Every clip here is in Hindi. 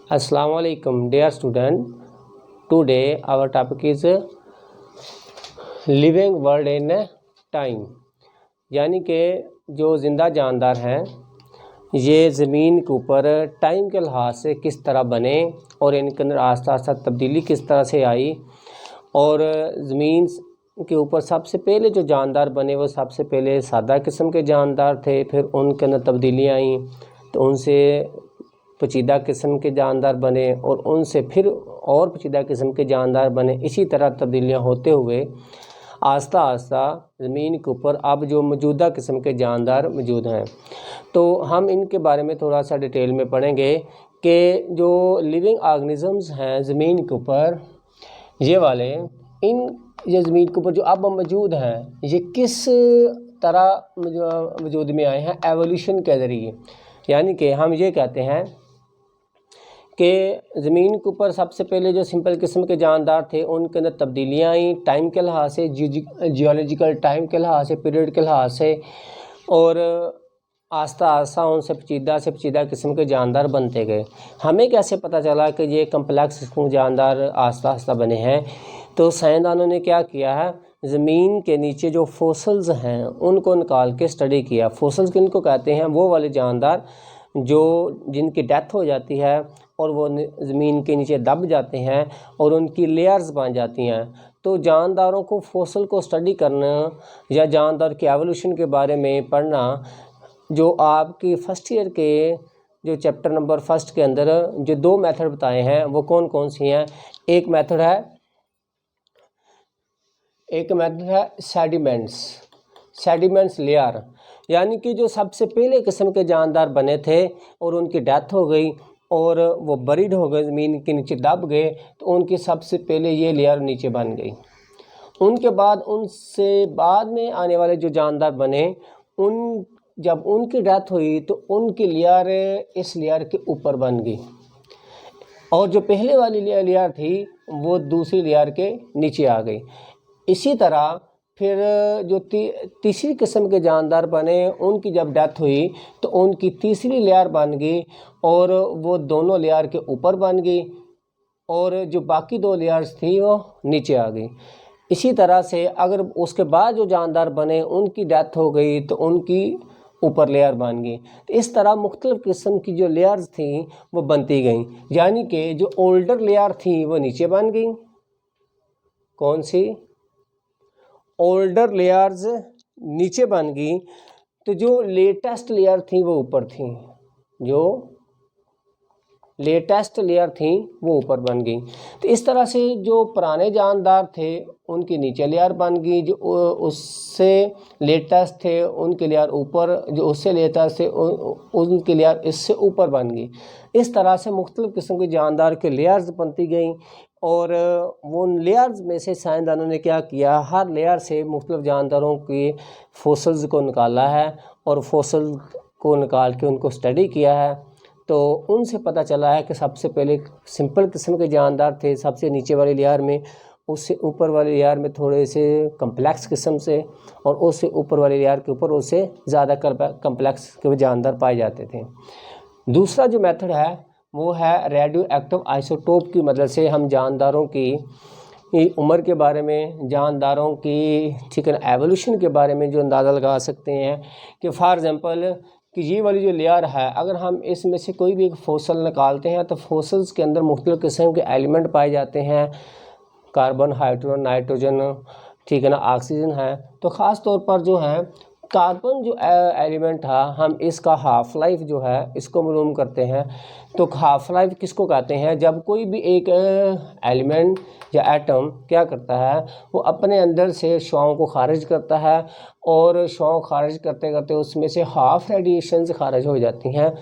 Assalamu alaikum dear student. Today our topic is living world in time, यानी कि जो ज़िंदा जानदार हैं ये ज़मीन के ऊपर टाइम के लिहाज से किस तरह बने और इनके अंदर आस्ता आस्ता तब्दीली किस तरह से आई और ज़मीन के ऊपर सबसे पहले जो जानदार बने वो सबसे पहले सादा किस्म के जानदार थे, फिर उनके अंदर तब्दीलियाँ आई तो उनसे पेचीदा किस्म के जानदार बने और उनसे फिर और पेचीदा किस्म के जानदार बने। इसी तरह तब्दीलियाँ होते हुए आस्ता आस्ता ज़मीन के ऊपर अब जो मौजूदा किस्म के जानदार मौजूद हैं, तो हम इनके बारे में थोड़ा सा डिटेल में पढ़ेंगे कि जो लिविंग ऑर्गेनिज़म्स हैं ज़मीन के ऊपर ये वाले, ये ज़मीन के ऊपर जो अब मौजूद हैं ये किस तरह वजूद में आए हैं एवोल्यूशन के ज़रिए। यानी कि हम ये कहते हैं कि ज़मीन के ऊपर सबसे पहले जो सिंपल किस्म के जानदार थे उनके अंदर तब्दीलियाँ आई टाइम के लिहाज से, जियोलॉजिकल टाइम के लिहाज से, पीरियड के लिहाज से, और आस्ता आस्ता उनसे पेचीदा किस्म के जानदार बनते गए। हमें कैसे पता चला कि ये कम्प्लेक्स किस्म के जानदार आस्ता आस्ता बने हैं? तो साइंसदानों ने क्या किया है, ज़मीन के नीचे जो फॉसिल्स हैं उनको निकाल के स्टडी किया। फॉसिल्स किनको कहते हैं? वो वाले जानदार जिनकी डेथ हो जाती है और वो ज़मीन के नीचे दब जाते हैं और उनकी लेयर्स बन जाती हैं। तो जानदारों को, फॉसिल को स्टडी करना या जानदार के एवोल्यूशन के बारे में पढ़ना, जो आपकी फ़र्स्ट ईयर के जो चैप्टर नंबर 1 के अंदर जो 2 मेथड बताए हैं वो कौन कौन सी हैं? एक मेथड है सेडिमेंट्स लेयर, यानी कि जो सबसे पहले किस्म के जानदार बने थे और उनकी डेथ हो गई और वो बरीड हो गए, ज़मीन के नीचे दब गए, तो उनकी सबसे पहले ये लेयर नीचे बन गई। उनके बाद उनसे बाद में आने वाले जो जानदार बने जब उनकी डेथ हुई तो उनकी लेयर इस लेयर के ऊपर बन गई और जो पहले वाली लेयर थी वो दूसरी लेयर के नीचे आ गई। इसी तरह फिर जो तीसरी किस्म के जानदार बने उनकी जब डेथ हुई तो उनकी तीसरी लेयर बन गई और वो दोनों लेयर के ऊपर बन गई और जो बाकी 2 लेयर्स थी वो नीचे आ गई। इसी तरह से अगर उसके बाद जो जानदार बने उनकी डेथ हो गई तो उनकी ऊपर लेयर बन गई। तो इस तरह मुख्तलिफ़ किस्म की जो लेयर्स थी वो बनती गई, यानी कि जो ओल्डर लेयर थी वो नीचे बन गई। कौन सी? ओल्डर लेयर्स नीचे बन गई, तो जो लेटेस्ट लेयर थी वो ऊपर थी, जो लेटेस्ट लेयर थी वो ऊपर बन गई। तो इस तरह से जो पुराने जानदार थे उनकी नीचे लेयर बन गई, जो उससे लेटेस्ट थे उनके लेयर ऊपर, जो उससे लेटेस्ट थे उनकी लेयर इससे ऊपर बन गई। इस तरह से मुख्तलिफ़ किस्म के जानदार के लेयर्स बनती गई और वो लेयर्स में से साइंसदानों ने क्या किया, हर लेयर से मुख्तलिफ़ जानदारों के फॉसिल्स को निकाला है और फॉसिल को निकाल के उनको स्टडी किया है। तो उनसे पता चला है कि सबसे पहले सिंपल किस्म के जानदार थे सबसे नीचे वाली लेयर में, उससे ऊपर वाली लेयर में थोड़े से कम्प्लेक्स किस्म से, और उससे ऊपर वाली लेयर के ऊपर उससे ज़्यादा कम्प्लेक्स के जानदार पाए जाते थे। दूसरा जो मेथड है वो है रेडियो एक्टिव आइसोटोप की मदद से हम जानदारों की उम्र के बारे में, जानदारों की एवोल्यूशन के बारे में जो अंदाज़ा लगा सकते हैं कि फॉर एग्ज़ाम्पल कि ये वाली जो लेयर है, अगर हम इसमें से कोई भी एक फॉसिल निकालते हैं तो फॉसिल्स के अंदर मुख्तलिफ़ किस्म के एलिमेंट पाए जाते हैं, कार्बन, हाइड्रोजन, नाइट्रोजन, ऑक्सीजन है। तो ख़ास तौर पर जो है कार्बन जो एलिमेंट है, हम इसका हाफ़ लाइफ जो है इसको मालूम करते हैं। तो हाफ़ लाइफ किसको कहते हैं? जब कोई भी एक एलिमेंट या एटम क्या करता है, वो अपने अंदर से शुआओं को खारिज करता है और शुआओं खारिज करते करते उसमें से हाफ़ रेडिएशंस खारिज हो जाती हैं,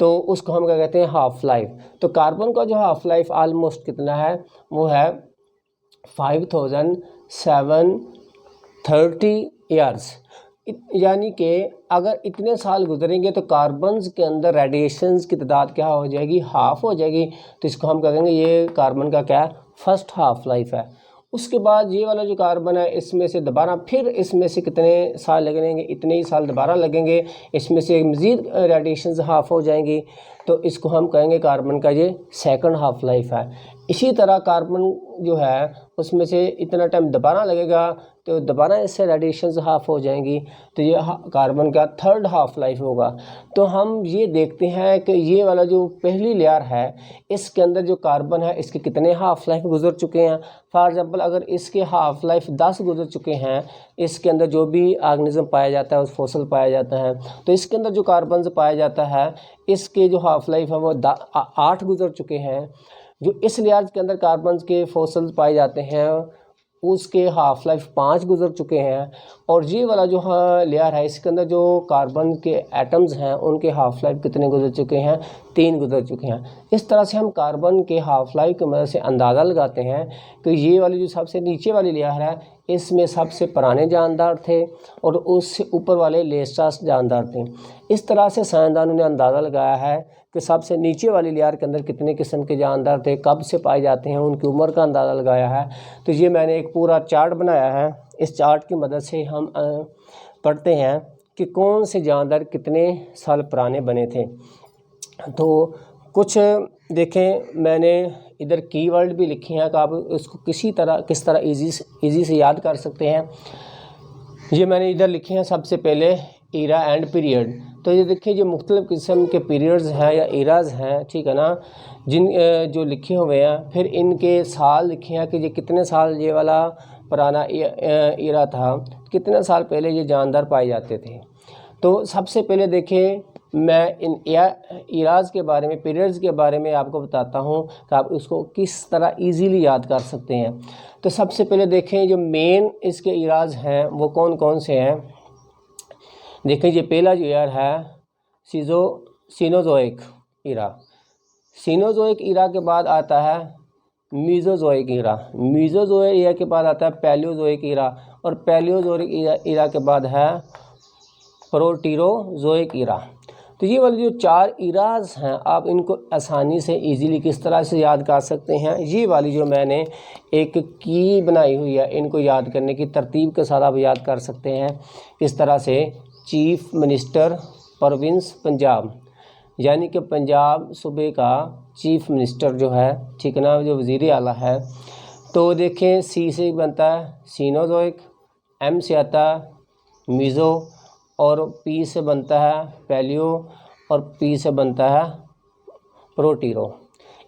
तो उसको हम क्या कहते हैं? Half life. तो कार्बन का जो हाफ़ लाइफ आलमोस्ट कितना है? वो है 5730 ईयर्स। यानी कि अगर इतने साल गुजरेंगे तो कार्बन्स के अंदर रेडिएशंस की तादाद क्या हो जाएगी? हाफ़ हो जाएगी। तो इसको हम कहेंगे ये कार्बन का क्या है? फर्स्ट हाफ़ लाइफ है। उसके बाद ये वाला जो कार्बन है इसमें से दोबारा फिर इसमें से कितने साल लगेंगे, इतने ही साल दोबारा लगेंगे, इसमें से मज़ीद रेडिएशन हाफ़ हो जाएंगी, तो इसको हम कहेंगे कार्बन का ये सेकंड हाफ लाइफ है। इसी तरह कार्बन जो है उसमें से इतना टाइम दोबारा लगेगा तो दोबारा इससे रेडिएशंस हाफ हो जाएंगी, तो ये कार्बन का थर्ड हाफ लाइफ होगा। तो हम ये देखते हैं कि ये वाला जो पहली लेयर है इसके अंदर जो कार्बन है इसके कितने हाफ लाइफ गुजर चुके हैं। फॉर एग्जांपल अगर इसके हाफ लाइफ 10 गुजर चुके हैं, इसके अंदर जो भी ऑर्गेनिज्म पाया जाता है, उस फॉसिल पाया जाता है, तो इसके अंदर जो कार्बन पाया जाता है इसके जो हाफ लाइफ है वो 8 गुजर चुके हैं। जो इस लेयर के अंदर कार्बन के फॉसिल्स पाए जाते हैं उसके हाफ लाइफ 5 गुजर चुके हैं। और ये वाला जो लेयर है इसके अंदर जो कार्बन के एटम्स हैं उनके हाफ लाइफ कितने गुजर चुके हैं, 3 गुजर चुके हैं। इस तरह से हम कार्बन के हाफ लाइफ की मदद से अंदाज़ा लगाते हैं कि ये वाली जो सबसे नीचे वाली लेयर है इसमें सबसे पुराने जानदार थे और उससे ऊपर वाले लेटेस्ट जानदार थे। इस तरह से साइंसदानों ने अंदाज़ा लगाया है कि सबसे नीचे वाली लेयर के अंदर कितने किस्म के जानदार थे, कब से पाए जाते हैं, उनकी उम्र का अंदाज़ा लगाया है। तो ये मैंने एक पूरा चार्ट बनाया है। इस चार्ट की मदद से हम पढ़ते हैं कि कौन से जानदार कितने साल पुराने बने थे। तो कुछ देखें मैंने इधर कीवर्ड भी लिखे हैं कि आप इसको किस तरह इजी से याद कर सकते हैं। ये मैंने इधर लिखे हैं सबसे पहले ईरा एंड पीरियड। तो ये देखिए जो मुख्तलिफ़ किस्म के पीरियड्स हैं या ईराज़ हैं, ठीक है ना, जिन जो लिखे हुए हैं, फिर इनके साल लिखे हैं कि ये कितने साल ये वाला पुराना ईरा था, कितने साल पहले ये जानदार पाए जाते थे। तो सबसे पहले देखिए मैं इन ईराज़ के बारे में, पीरियड्स के बारे में आपको बताता हूँ कि आप उसको किस तरह इजीली याद कर सकते हैं। तो सबसे पहले देखें जो मेन इसके ईराज़ हैं वो कौन कौन से हैं। देखें ये पहला जो ईयर है सीनोज़ोइक ईरा। सीनोज़ोइक ईरा के बाद आता है मीज़ोज़ोइक ईरा। मीज़ोज़ोइक ईरा के बाद आता है पैलियोज़ोइक ईरा और पैलियोज़ोइक ईरा के बाद है प्रोटीरोज़ोइक ईरा। तो ये वाले जो 4 ईराज़ हैं आप इनको आसानी से इजीली किस तरह से याद कर सकते हैं। ये वाली जो मैंने एक की बनाई हुई है, इनको याद करने की तरतीब के साथ आप याद कर सकते हैं। इस तरह से चीफ़ मिनिस्टर प्रोविंस पंजाब, यानी कि पंजाब सूबे का चीफ़ मिनिस्टर जो है, ठीक है ना, जो वज़ीर आला है। तो देखें सी से बनता है सीनोज़ोइक, एम से आता है मीज़ो और पी से बनता है पैलियो और पी से बनता है प्रोटीरो।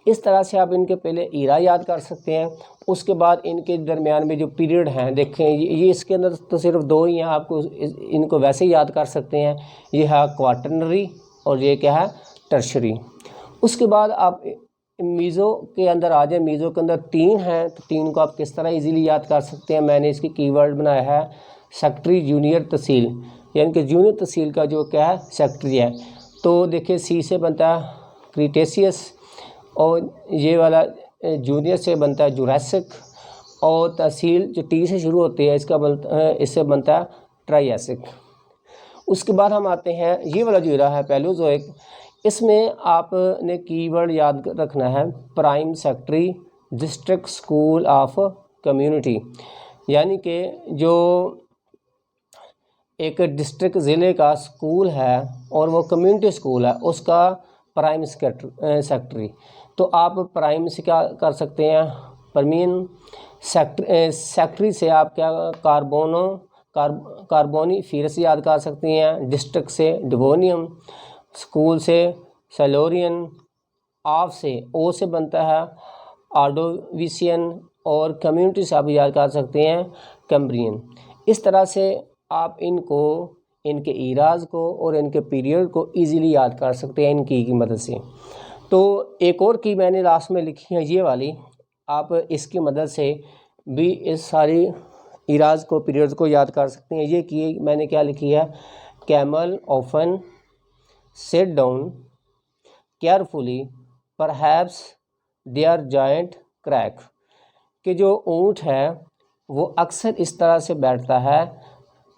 इस तरह से आप इनके पहले ईरा याद कर सकते हैं। उसके बाद इनके दरमियान में जो पीरियड हैं देखें ये इसके अंदर तो सिर्फ 2 ही हैं, आपको इनको वैसे ही याद कर सकते हैं। ये है क्वाटरनरी और ये क्या है टर्शरी। उसके बाद आप मीज़ो के अंदर आ जाए। मीज़ो के अंदर 3 हैं, तो 3 को आप किस तरह इजीली याद कर सकते हैं। मैंने इसकी कीवर्ड बनाया है सेक्रेटरी जूनियर तहसील, यानी कि जूनियर तहसील का जो क्या है सेक्रेटरी है। तो देखिए सी से बनता है क्रीटेशियस और ये वाला जूनियर से बनता है जुरासिक और तहसील जो टी से शुरू होती है इससे बनता है ट्राइएसिक। उसके बाद हम आते हैं ये वाला जो ईरा है पैलियोज़ोइक। इसमें आपने कीवर्ड याद रखना है prime secretary district school of community, यानी कि जो एक डिस्ट्रिक्ट ज़िले का स्कूल है और वो कम्युनिटी स्कूल है उसका प्राइम सेक्रेटरी। तो आप प्राइम से क्या कर सकते हैं, परमीन सेक्रेटरी से आप क्या कार्बोनी फीरस याद कर सकते हैं, डिस्ट्रिक्ट से डिवोनियम, स्कूल से सेलोरियन, ऑफ से ओ से बनता है आर्डोविशियन और कम्युनिटी से आप याद कर सकते हैं कैम्ब्रियन। इस तरह से आप इनको इनके ईराज़ को और इनके पीरियड को इजीली याद कर सकते हैं इन की मदद से। तो एक और की मैंने लास्ट में लिखी है ये वाली, आप इसकी मदद से भी इस सारी ईराज़ को पीरियड्स को याद कर सकते हैं। ये की मैंने क्या लिखी है, camel often sit down carefully perhaps their joint crack, कि जो ऊँट है वो अक्सर इस तरह से बैठता है,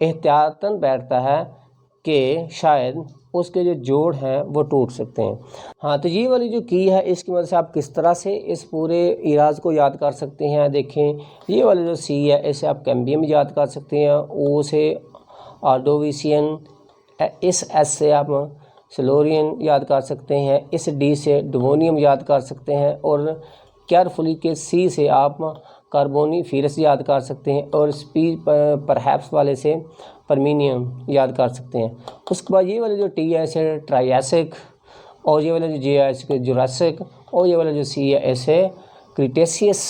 एहतियातन बैठता है कि शायद उसके जो जोड़ हैं वो टूट सकते हैं। हाँ, तो ये वाली जो की है इसकी मदद से आप किस तरह से इस पूरे इराज को याद कर सकते हैं। देखें, ये वाला जो सी है इसे आप कैम्बियम याद कर सकते हैं, ओ से ऑर्डोविशियन, इस एस से आप सिलोरियन याद कर सकते हैं, इस डी से डिवोनियम याद कर सकते हैं, और केयरफुली के सी से आप कार्बोनीफेरस याद कर सकते हैं, और स्पी परहैप्स वाले से परमीनियम याद कर सकते हैं। उसके बाद ये वाले जो टी है इसे ट्राइएसिक, और ये वाला जो जे है इसके जुरासिक, और ये वाला जो सी है इसे क्रिटेशियस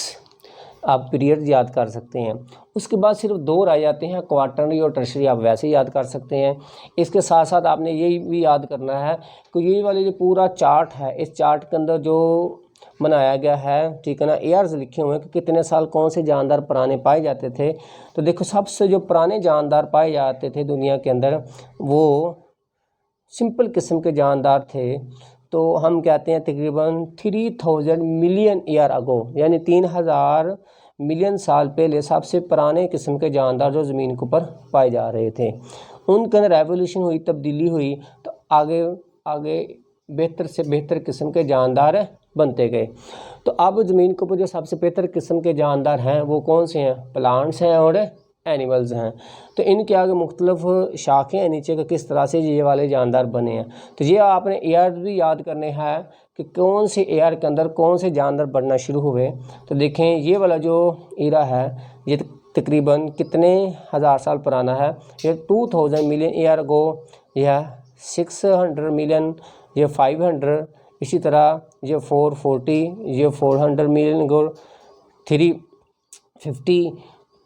आप पीरियड याद कर सकते हैं। उसके बाद सिर्फ दो रह जाते हैं, क्वार्टरनरी और टर्शरी, आप वैसे याद कर सकते हैं। इसके साथ साथ आपने यही भी याद करना है कि ये वाले जो पूरा चार्ट है, इस चार्ट के अंदर जो बनाया गया है, ठीक है ना, ईयर्स लिखे हुए हैं कि कितने साल कौन से जानदार पुराने पाए जाते थे। तो देखो, सबसे जो पुराने जानदार पाए जाते थे दुनिया के अंदर वो सिंपल किस्म के जानदार थे। तो हम कहते हैं तकरीबन 3000 मिलियन ईयर अगो, यानी 3000 मिलियन साल पहले सबसे पुराने किस्म के जानदार जो ज़मीन के ऊपर पाए जा रहे थे, उनके अंदर रेवोल्यूशन हुई, तब्दीली हुई, तो आगे आगे बेहतर से बेहतर किस्म के जानदार बनते गए। तो अब ज़मीन के ऊपर जो सबसे बेहतर किस्म के जानदार हैं वो कौन से हैं? प्लांट्स हैं और एनिमल्स हैं। तो इनके आगे मुख्तलिफ शाखें हैं नीचे के, किस तरह से ये वाले जानदार बने हैं। तो ये आपने एयर भी याद करने हैं कि कौन से एयर के अंदर कौन से जानदार बनना शुरू हुए। तो देखें, ये वाला जो एरा है ये तकरीबन कितने हज़ार साल पुराना है? ये 2000 मिलियन ईयर अगो, यह 600 मिलियन, ये 500, इसी तरह ये 440, ये 400 million ago, 350,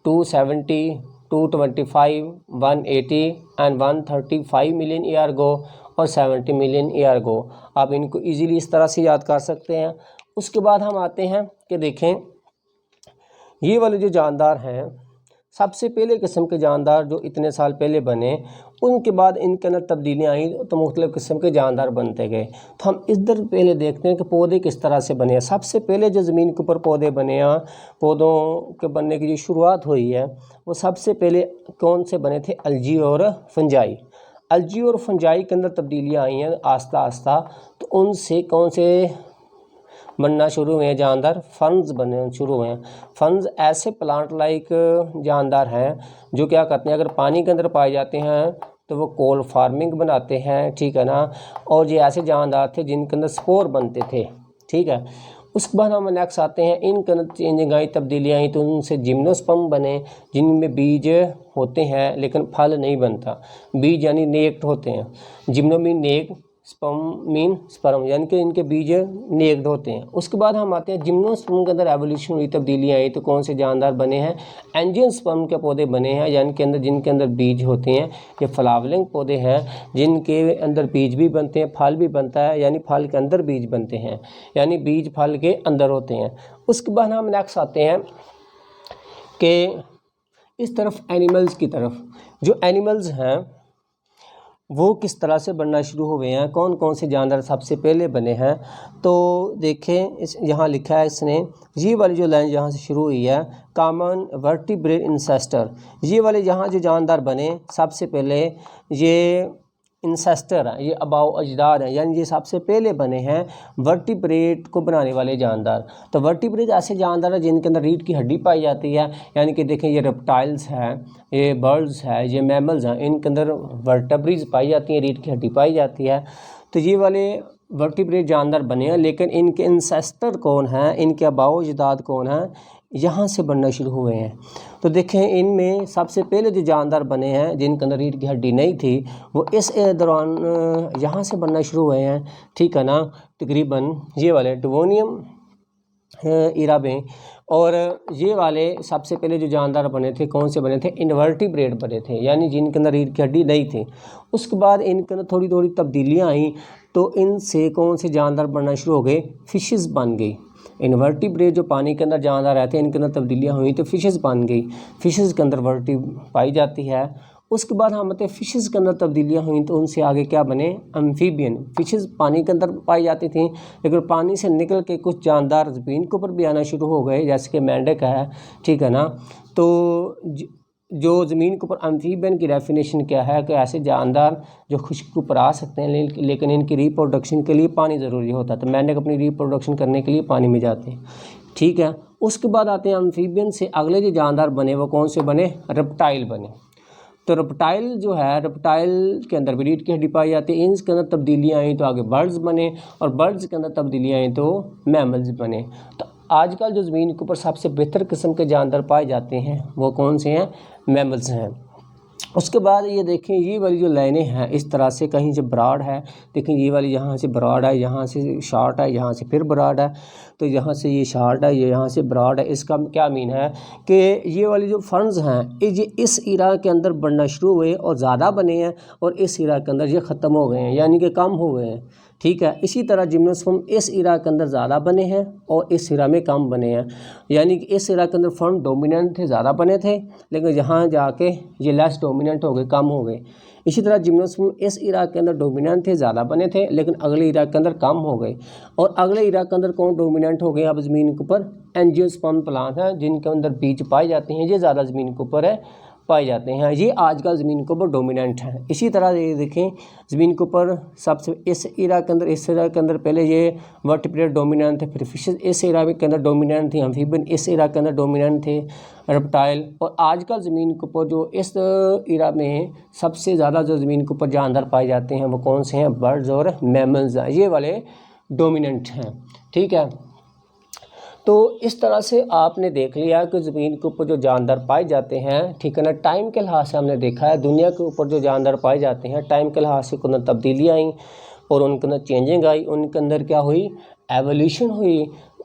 270, 225, 180 and 135 million year ago, और 70 मिलियन ईयर अगो। आप इनको इजीली इस तरह से याद कर सकते हैं। उसके बाद हम आते हैं कि देखें, ये वाले जो जानदार हैं, सबसे पहले किस्म के जानदार जो इतने साल पहले बने, उनके बाद इनके अंदर तब्दीलियाँ आई तो मुख्तलिफ़ किस्म के जानदार बनते गए। तो हम इधर पहले देखते हैं कि पौधे किस तरह से बने हैं। सबसे पहले जो ज़मीन के ऊपर पौधे बने हैं, पौधों के बनने की जो शुरुआत हुई है, वो सबसे पहले कौन से बने थे? अलजी और फंजाई। अलजी और फंजाई के अंदर तब्दीलियाँ आई हैं आस्ता आस्ता। तो उनसे कौन से बनना शुरू हुए हैं? जानदार फर्न्स बनने शुरू हुए हैं। फर्न्स ऐसे प्लांट लाइक जानदार हैं जो क्या करते हैं, अगर पानी के अंदर पाए जाते हैं तो वो कोल फार्मिंग बनाते हैं, ठीक है ना। और ये ऐसे जानदार थे जिनके अंदर स्पोर बनते थे, ठीक है। उसके बाद हम नेक्स्ट आते हैं, इनके अंदर चेंजिंग आई, तब्दीलियाँ आई, तो उनसे जिम्नोस्पर्म बने, जिनमें बीज होते हैं लेकिन फल नहीं बनता। बीज यानी नेक्ड होते हैं, जिम्नो मीन नेक, स्पर्म मीन स्पर्म, यानी कि इनके बीज नेक्ड होते हैं। उसके बाद हम आते हैं जिम्नोस्पर्म के अंदर एवोल्यूशन हुई, तब्दीलियाँ आई, तो कौन से जानदार बने हैं? एंजियोस्पर्म के पौधे बने हैं, यानी कि जिनके अंदर बीज होते हैं। ये फ्लावरिंग पौधे हैं जिनके अंदर बीज भी बनते हैं, फल भी बनता है, यानी फल के अंदर बीज बनते हैं, यानी बीज फल के अंदर होते हैं। उसके बाद हम नेक्स्ट आते हैं कि इस तरफ एनिमल्स की तरफ। जो एनिमल्स हैं वो किस तरह से बनना शुरू हुए हैं, कौन कौन से जानवर सबसे पहले बने हैं। तो देखें, इस यहाँ लिखा है इसने, ये वाली जो लाइन यहाँ से शुरू हुई है, कॉमन वर्टिब्रेट इंसेस्टर, ये वाले यहाँ जो जानदार बने सबसे पहले, ये इंसेस्टर हैं, ये अबाव अजदाद हैं, यानी ये सबसे पहले बने हैं वर्टिब्रेट को बनाने वाले जानदार। तो वर्टिब्रेट ऐसे जानदार हैं जिनके अंदर रीढ़ की हड्डी पाई जाती है, यानी कि देखें ये रेप्टाइल्स हैं, ये बर्ड्स हैं, ये मैमल्स हैं, इनके अंदर वर्टेब्रीज पाई जाती हैं, रीढ़ की हड्डी पाई जाती है। तो ये वाले वर्टिब्रेट जानदार बने हैं, लेकिन इनके इंसेस्टर कौन हैं, इनके अबाव अजदाद कौन हैं, यहाँ से बनना शुरू हुए हैं। तो देखें, इनमें सबसे पहले जो जानदार बने हैं जिनके अंदर रीढ़ की हड्डी नहीं थी, वो इस दौरान यहाँ से बनना शुरू हुए हैं, ठीक है ना। तकरीबन ये वाले डिवोनियम इरा में, और ये वाले सबसे पहले जो जानदार बने थे कौन से बने थे? इनवर्टिब्रेट बने थे, यानी जिनके अंदर रीढ़ की हड्डी नहीं थी। उसके बाद इनके अंदर थोड़ी थोड़ी तब्दीलियाँ आई, तो इनसे कौन से जानदार बनना शुरू हो गए? फिशेस बन गई। इनवर्टिब्रेट जो पानी के अंदर जानदार रहते हैं, इनके अंदर तब्दीलियाँ हुई तो फिशेस बन गई, फिशेस के अंदर वर्टी पाई जाती है। उसके बाद हम बताते हैं फिशेस के अंदर तब्दीलियाँ हुई तो उनसे आगे क्या बने? एम्फीबियन। फिशेस पानी के अंदर पाई जाती थी, लेकिन पानी से निकल के कुछ जानदार ज़मीन के ऊपर भी आना शुरू हो गए, जैसे कि मेंढक है, ठीक है ना। तो जो ज़मीन के ऊपर एम्फीबियन की डेफिनेशन क्या है कि ऐसे जानदार जो खुश्की के ऊपर आ सकते हैं लेकिन इनकी रिप्रोडक्शन के लिए पानी ज़रूरी होता है। तो मेंढक अपनी रिप्रोडक्शन करने के लिए पानी में जाते हैं, ठीक है। उसके बाद आते हैं एम्फीबियन से अगले जो जानदार बने वो कौन से बने, रेप्टाइल बने। तो रेप्टाइल जो है, रेप्टाइल के अंदर भी रीढ़ की हड्डी पाई जाती है। इसके अंदर तब्दीलियाँ आई तो आगे बर्ड्स बने, और बर्ड्स के अंदर तब्दीलियाँ आई तो मैमल्स बने। तो आजकल जो ज़मीन के ऊपर सबसे बेहतर किस्म के जानदार पाए जाते हैं वो कौन से हैं, मैमल्स हैं। उसके बाद ये देखें, ये वाली जो लाइनें हैं इस तरह से, कहीं से ब्रॉड है, देखें ये वाली यहाँ से ब्रॉड है, यहाँ से शॉर्ट है, यहाँ से फिर ब्रॉड है, तो यहाँ से ये शॉर्ट है, ये यहाँ से ब्रॉड है। इसका क्या मीन है कि ये वाली जो फर्न्स हैं ये इस इरा के अंदर बनना शुरू हुए और ज़्यादा बने हैं, और इस इरा के अंदर ये ख़त्म हो गए हैं, यानी कि कम हो गए हैं, ठीक है। इसी तरह जिम्नोस्पर्म इस इरा के अंदर ज़्यादा बने हैं और इस इरा में कम बने हैं, यानी कि इस इरा के अंदर फर्न डोमिनेंट थे, ज़्यादा बने थे, लेकिन यहाँ जाके ये लेस डोमिनेंट हो गए, कम हो गए। इसी तरह जिम्नोस्पर्म इस इरा के अंदर डोमिनेंट थे, ज़्यादा बने थे, लेकिन अगले इरा के अंदर कम हो गए। और अगले इरा के अंदर कौन डोमिनेंट हो गए अब ज़मीन के ऊपर, एंजियोस्पर्म प्लांट हैं जिनके अंदर बीज पाए जाते हैं, ये ज़्यादा ज़मीन के ऊपर है पाए जाते हैं, ये आजकल ज़मीन के ऊपर डोमिनेंट हैं। इसी तरह ये देखें ज़मीन के ऊपर सबसे इस इरा के अंदर पहले ये वर्टिब्रेट डोमिनेंट थे, फिर फिशेस इस इरा के अंदर डोमिनेंट थी, एम्फीबियन इस इरा के अंदर डोमिनेंट थे, रेप्टाइल। और आजकल ज़मीन के ऊपर जो इस इरा में सबसे ज़्यादा जो ज़मीन के ऊपर जानदार पाए जाते हैं वो कौन से हैं, बर्ड्स और मैमल्स हैं, ये वाले डोमिनेंट हैं, ठीक है। तो इस तरह से आपने देख लिया कि ज़मीन के ऊपर जो जानदार पाए जाते हैं, ठीक है ना, टाइम के लिहाज से हमने देखा है दुनिया के ऊपर जो जानदार पाए जाते हैं टाइम के लिहाज से उनमें तब्दीलियाँ आई और उनके अंदर चेंजिंग आई, उनके अंदर क्या हुई, एवोल्यूशन हुई।